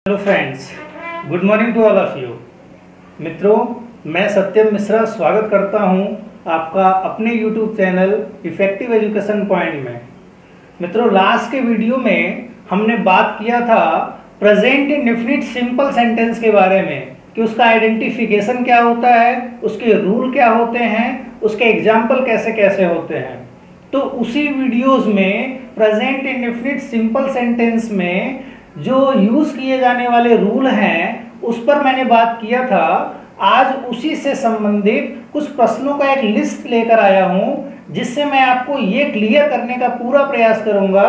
Hello friends, good morning to all of you. मित्रों, मैं सत्यम मिश्रा स्वागत करता हूं आपका अपने YouTube channel effective education point में। मित्रों, लास्ट के वीडियो में हमने बात किया था प्रेजेंट इंडेफिनिट सिंपल सेंटेंस के बारे में कि उसका आइडेंटिफिकेशन क्या होता है, उसके रूल क्या होते हैं, उसके एग्जाम्पल कैसे कैसे होते हैं। तो उसी वीडियोस में प्रेजेंट इंडेफिनिट सिंपल सेंटेंस में जो यूज़ किए जाने वाले रूल हैं उस पर मैंने बात किया था। आज उसी से संबंधित कुछ प्रश्नों का एक लिस्ट लेकर आया हूं, जिससे मैं आपको ये क्लियर करने का पूरा प्रयास करूंगा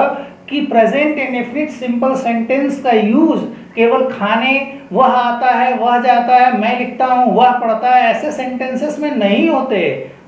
कि प्रेजेंट इंडेफिनिट सिंपल सेंटेंस का यूज़ केवल खाने, वह आता है, वह जाता है, मैं लिखता हूँ, वह पढ़ता है, ऐसे सेंटेंसेस में नहीं होते,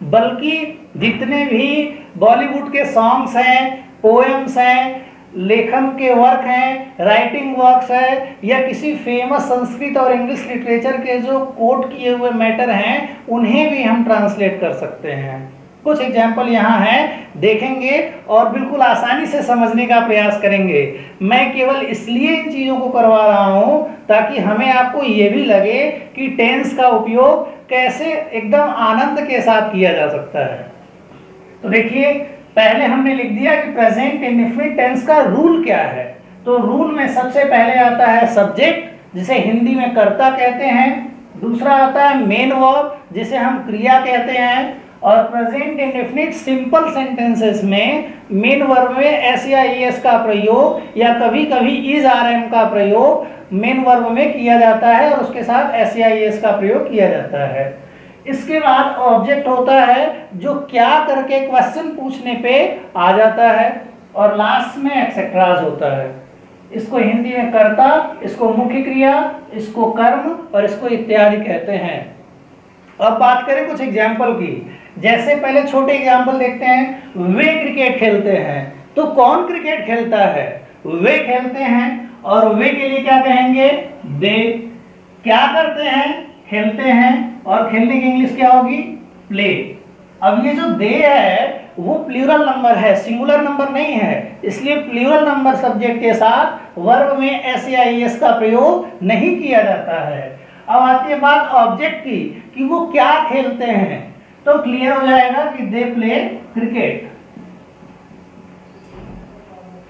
बल्कि जितने भी बॉलीवुड के सॉन्ग्स हैं, पोएम्स हैं, लेखन के वर्क हैं, राइटिंग वर्क्स है, या किसी फेमस संस्कृत और इंग्लिश लिटरेचर के जो कोट किए हुए मैटर हैं उन्हें भी हम ट्रांसलेट कर सकते हैं। कुछ एग्जाम्पल यहाँ हैं, देखेंगे और बिल्कुल आसानी से समझने का प्रयास करेंगे। मैं केवल इसलिए इन चीज़ों को करवा रहा हूँ ताकि हमें आपको ये भी लगे कि टेंस का उपयोग कैसे एकदम आनंद के साथ किया जा सकता है। तो देखिए, पहले हमने लिख दिया कि प्रेजेंट इंडेफिनिट टेंस का रूल क्या है। तो रूल में सबसे पहले आता है सब्जेक्ट, जिसे हिंदी में कर्ता कहते हैं। दूसरा आता है मेन वर्ब, जिसे हम क्रिया कहते हैं। और प्रेजेंट इंडेफिनिट सिंपल सेंटेंसेस में मेन वर्ब में एस या एस का प्रयोग या कभी कभी इज आर एम का प्रयोग मेन वर्ब में किया जाता है और उसके साथ एस या एस का प्रयोग किया जाता है। इसके बाद ऑब्जेक्ट होता है जो क्या करके क्वेश्चन पूछने पे आ जाता है, और लास्ट में एक्सेट्राज होता है। इसको हिंदी में कर्ता, इसको मुख्य क्रिया, इसको कर्म और इसको इत्यादि कहते हैं। अब बात करें कुछ एग्जाम्पल की। जैसे पहले छोटे एग्जाम्पल देखते हैं। वे क्रिकेट खेलते हैं, तो कौन क्रिकेट खेलता है? वे खेलते हैं। और वे के लिए क्या कहेंगे? दे। क्या करते हैं? खेलते हैं। और खेलने की इंग्लिश क्या होगी? प्ले। अब ये जो दे है वो प्लूरल नंबर है, सिंगुलर नंबर नहीं है, इसलिए प्लूरल नंबर सब्जेक्ट के साथ वर्ब में एस या एस का प्रयोग नहीं किया जाता है। अब आती है बात ऑब्जेक्ट की कि वो क्या खेलते हैं, तो क्लियर हो जाएगा कि दे प्ले क्रिकेट।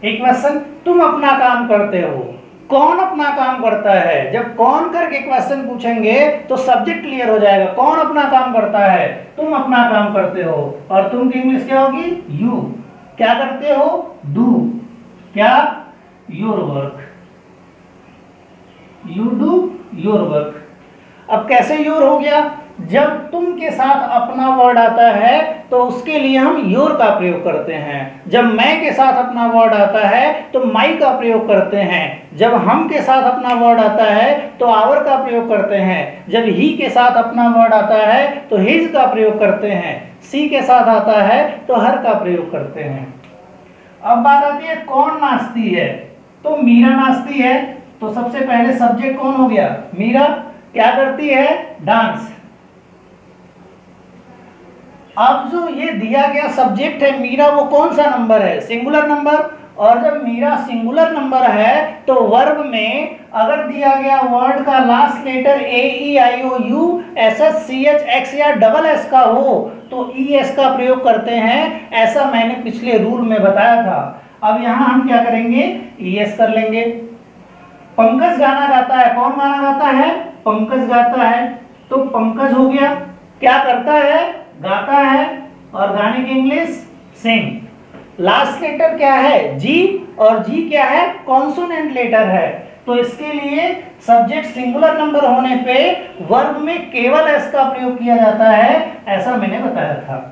एक क्वेश्चन, तुम अपना काम करते हो। कौन अपना काम करता है? जब कौन करके क्वेश्चन पूछेंगे तो सब्जेक्ट क्लियर हो जाएगा। कौन अपना काम करता है? तुम अपना काम करते हो। और तुम की इंग्लिश क्या होगी? यू। क्या करते हो? डू। क्या? Your work. You do your work. अब कैसे योर हो गया? जब तुम के साथ अपना वर्ड आता है तो उसके लिए हम योर का प्रयोग करते हैं। जब मैं के साथ अपना वर्ड आता है तो माई का प्रयोग करते हैं। जब हम के साथ अपना वर्ड आता है तो आवर का प्रयोग करते हैं। जब ही के साथ अपना वर्ड आता है तो हिज का प्रयोग करते हैं। सी के साथ आता है तो हर का प्रयोग करते हैं। अब बात आती है कौन नाचती है, तो मीरा नाचती है। तो सबसे पहले सब्जेक्ट कौन हो गया? मीरा। क्या करती है? डांस। अब जो ये दिया गया सब्जेक्ट है मीरा, वो कौन सा नंबर है? Singular number. और जब मीरा सिंगुलर नंबर है तो वर्ब में अगर दिया गया वर्ड का last letter A E I O U S S C H X या डबल एस का हो तो ई एस का प्रयोग करते हैं। ऐसा मैंने पिछले रूल में बताया था। अब यहाँ हम क्या करेंगे? ई एस कर लेंगे। पंकज गाना गाता है। कौन गाना गाता है? पंकज गाता है। तो पंकज हो गया। क्या करता है? गाता है। और गाने की इंग्लिश सिंग। लास्ट लेटर क्या है? जी। और जी क्या है? कॉन्सोनेंट लेटर है। तो इसके लिए सब्जेक्ट सिंगुलर नंबर होने पे वर्ब में केवल एस का प्रयोग किया जाता है, ऐसा मैंने बताया था।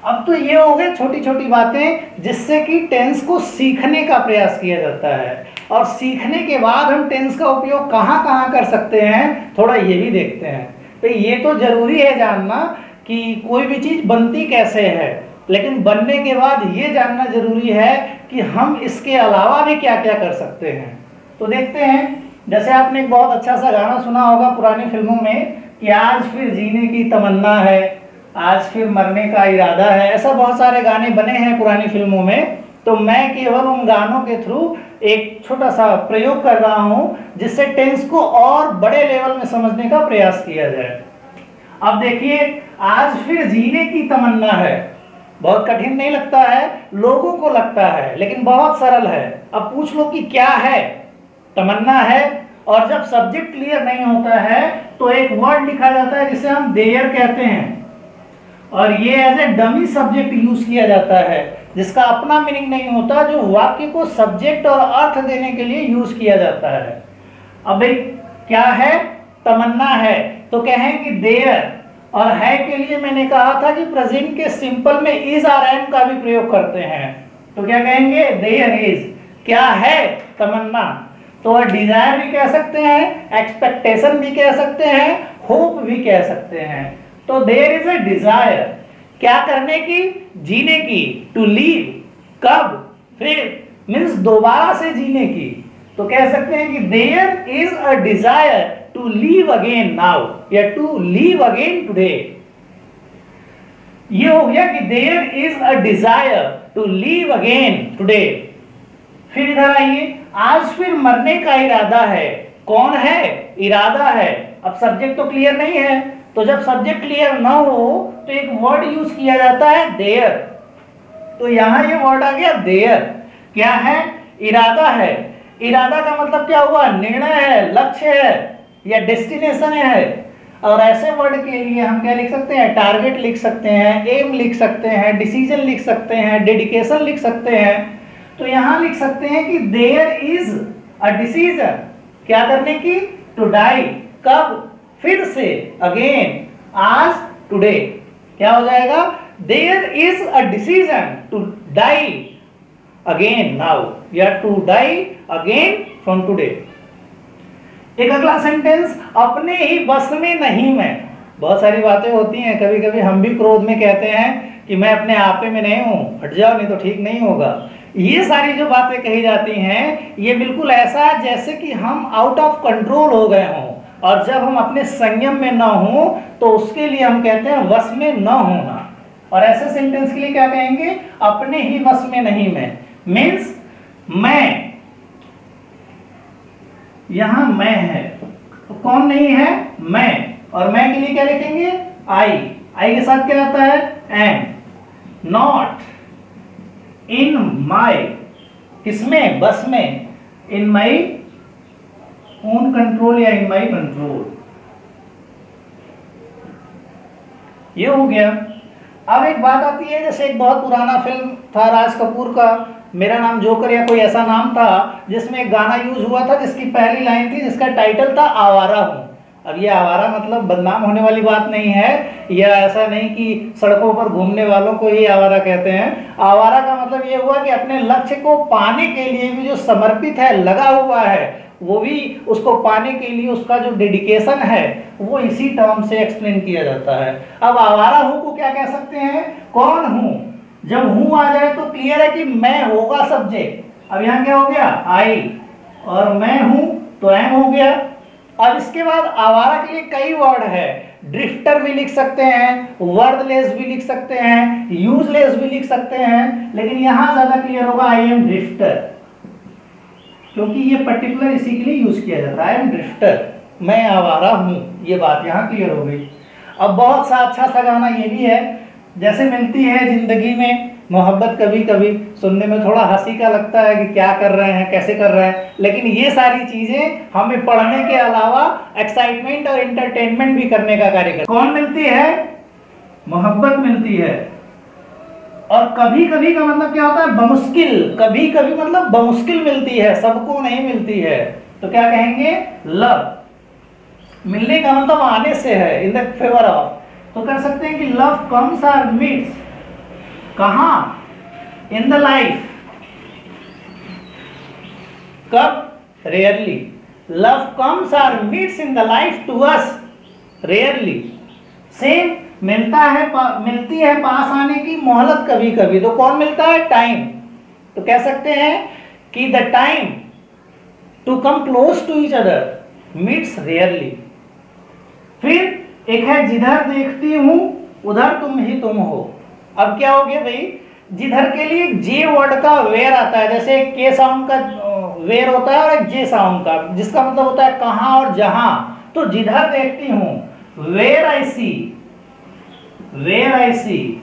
अब तो ये हो गए छोटी छोटी बातें जिससे कि टेंस को सीखने का प्रयास किया जाता है। और सीखने के बाद हम टेंस का उपयोग कहाँ कहाँ कर सकते हैं, थोड़ा ये भी देखते हैं। तो ये तो जरूरी है जानना कि कोई भी चीज़ बनती कैसे है, लेकिन बनने के बाद ये जानना जरूरी है कि हम इसके अलावा भी क्या क्या कर सकते हैं। तो देखते हैं। जैसे आपने एक बहुत अच्छा सा गाना सुना होगा पुरानी फिल्मों में कि आज फिर जीने की तमन्ना है, आज फिर मरने का इरादा है। ऐसा बहुत सारे गाने बने हैं पुरानी फिल्मों में। तो मैं केवल उन गानों के थ्रू एक छोटा सा प्रयोग कर रहा हूं जिससे टेंस को और बड़े लेवल में समझने का प्रयास किया जाए। अब देखिए, आज फिर जीने की तमन्ना है। बहुत कठिन नहीं लगता है, लोगों को लगता है, लेकिन बहुत सरल है। अब पूछ लो कि क्या है? तमन्ना है। और जब सब्जेक्ट क्लियर नहीं होता है तो एक वर्ड लिखा जाता है जिसे हम देयर कहते हैं, और ये as a dummy subject use किया जाता है जिसका अपना मीनिंग नहीं होता, जो वाक्य को सब्जेक्ट और अर्थ देने के लिए यूज किया जाता है। अब भाई क्या है? तमन्ना है, तो कहें कि देयर। और है के लिए मैंने कहा था कि प्रेजेंट के सिंपल में इज और एम का भी प्रयोग करते हैं, तो क्या कहेंगे? There is. क्या है? तमन्ना। तो डिजायर भी कह सकते हैं, एक्सपेक्टेशन भी कह सकते हैं, होप भी कह सकते हैं। तो देयर इज ए डिजायर, क्या करने की? जीने की। टू लीव, कब? फिर, मीन्स दोबारा से जीने की। तो कह सकते हैं कि there is a desire to live again now, या टू लीव अगेन टुडे। ये हो गया कि there is a desire to live again today. फिर इधर आइए, आज फिर मरने का इरादा है। कौन है? इरादा है। अब सब्जेक्ट तो क्लियर नहीं है, तो जब सब्जेक्ट क्लियर ना हो तो एक वर्ड यूज किया जाता है देयर। तो यहां ये वर्ड आ गया देयर। क्या है? इरादा है। इरादा का मतलब क्या हुआ? निर्णय है, लक्ष्य है, या डेस्टिनेशन है। और ऐसे वर्ड के लिए हम क्या लिख सकते हैं? टारगेट लिख सकते हैं, एम लिख सकते हैं, डिसीजन लिख सकते हैं, डेडिकेशन लिख सकते हैं। तो यहां लिख सकते हैं कि देयर इज अ डिसीजन, क्या करने की? To die. कब? फिर से, अगेन, आज, टुडे। क्या हो जाएगा? There is a decision to die again now, या to die again from today. एक अगला सेंटेंस, अपने ही बस में नहीं मैं। बहुत सारी बातें होती हैं, कभी कभी हम भी क्रोध में कहते हैं कि मैं अपने आपे में नहीं हूं, हट जाओ नहीं तो ठीक नहीं होगा। ये सारी जो बातें कही जाती हैं, ये बिल्कुल ऐसा है जैसे कि हम आउट ऑफ कंट्रोल हो गए हों, और जब हम अपने संयम में ना हो तो उसके लिए हम कहते हैं वश में न होना। और ऐसे सेंटेंस के लिए क्या कहेंगे? अपने ही वश में नहीं मैं। मीन्स मैं, यहां मैं है, तो कौन नहीं है? मैं। और मैं के लिए क्या लिखेंगे? आई। आई के साथ क्या आता है? एम। नॉट इन माई, किसमें? बस में। इन माई ओन कंट्रोल, या इन माई कंट्रोल। ये हो गया। अब एक बात आती है, जैसे एक बहुत पुराना फिल्म था राज कपूर का, मेरा नाम जोकर या कोई ऐसा नाम था, जिसमें एक गाना यूज हुआ था जिसकी पहली लाइन थी, जिसका टाइटल था आवारा हूं। अब ये आवारा मतलब बदनाम होने वाली बात नहीं है, या ऐसा नहीं कि सड़कों पर घूमने वालों को ही आवारा कहते हैं। आवारा का मतलब ये हुआ कि अपने लक्ष्य को पाने के लिए भी जो समर्पित है, लगा हुआ है, वो भी उसको पाने के लिए उसका जो डेडिकेशन है वो इसी टर्म से एक्सप्लेन किया जाता है। अब आवारा हूं को क्या कह सकते हैं? कौन हूं। जब हूं आ जाए तो क्लियर है कि मैं होगा सब्जेक्ट। अब यहां क्या हो गया? आई। और मैं हूं तो एम हो गया। अब इसके बाद आवारा के लिए कई वर्ड है। ड्रिफ्टर भी लिख सकते हैं, वर्डलेस भी लिख सकते हैं, यूजलेस भी लिख सकते हैं, लेकिन यहां ज्यादा क्लियर होगा आई एम ड्रिफ्टर, क्योंकि ये पर्टिकुलर इसी के लिए यूज किया जाता है। आई एम ड्रिफ्टर, मैं आवारा हूं। ये बात यहां क्लियर हो गई। अब बहुत सा अच्छा सा गाना ये भी है, जैसे मिलती है जिंदगी में मोहब्बत कभी कभी, सुनने में थोड़ा हंसी का लगता है कि क्या कर रहे हैं, कैसे कर रहे हैं, लेकिन ये सारी चीजें हमें पढ़ने के अलावा एक्साइटमेंट और एंटरटेनमेंट भी करने का कार्य करती है। कौन मिलती है? मोहब्बत मिलती है। और कभी कभी का मतलब क्या होता है? बमुश्किल। कभी कभी मतलब बमुश्किल मिलती है, सबको नहीं मिलती है, तो क्या कहेंगे? लव। मिलने का मतलब आने से है, इन द फेवर ऑफ। तो कर सकते हैं कि लव कम्स और मीट्स, कहां? In the life. कब? रेयरली। लव कम्स और meets in the life to us rarely. Same मिलता है, मिलती है पास आने की मोहलत कभी कभी, तो कौन मिलता है? टाइम। तो कह सकते हैं कि the time to come close to each other meets rarely. फिर एक है जिधर देखती हूं उधर तुम ही तुम हो। अब क्या हो गया भाई? जिधर के लिए जे वर्ड का वेयर आता है, जैसे एक के साउंड का वेयर होता है और एक जे साउंड का, जिसका मतलब होता है कहां और जहां। तो जिधर देखती हूं, where I C, where I सी,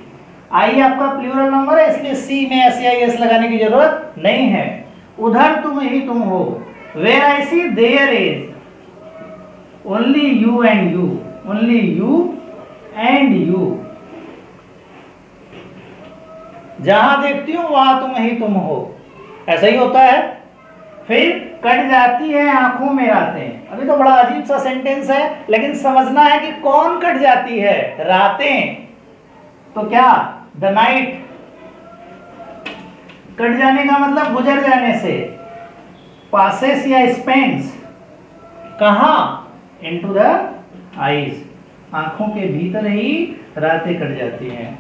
आई आपका प्लूरल नंबर है इसलिए सी में एस आई एस लगाने की जरूरत नहीं है। उधर तुम ही तुम हो, where I see there is only you and you, only you and you. जहां देखती हूं वहां तुम ही तुम हो, ऐसा ही होता है। फिर कट जाती है आंखों में रातें। अभी तो बड़ा अजीब सा सेंटेंस है, लेकिन समझना है कि कौन कट जाती है, रातें। तो क्या, द नाइट। कट जाने का मतलब गुजर जाने से। पासेस या स्पेंड्स, कहां, इनटू द आईज, आंखों के भीतर ही रातें कट जाती हैं।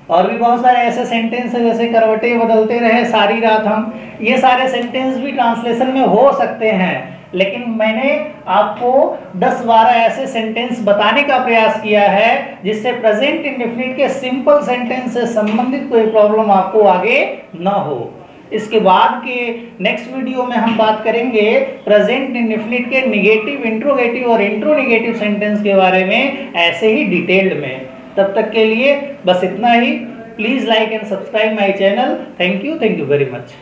और भी बहुत सारे ऐसे सेंटेंस है, जैसे करवटें बदलते रहे सारी रात हम, ये सारे सेंटेंस भी ट्रांसलेशन में हो सकते हैं। लेकिन मैंने आपको 10-12 ऐसे सेंटेंस बताने का प्रयास किया है जिससे प्रेजेंट इंडेफिनिट के सिंपल सेंटेंस से संबंधित कोई प्रॉब्लम आपको आगे न हो। इसके बाद के नेक्स्ट वीडियो में हम बात करेंगे प्रेजेंट इंडेफिनिट के निगेटिव, इंट्रोगेटिव और इंट्रोनिगेटिव सेंटेंस के बारे में, ऐसे ही डिटेल्ड में। तब तक के लिए बस इतना ही। Please like and subscribe my channel. Thank you very much.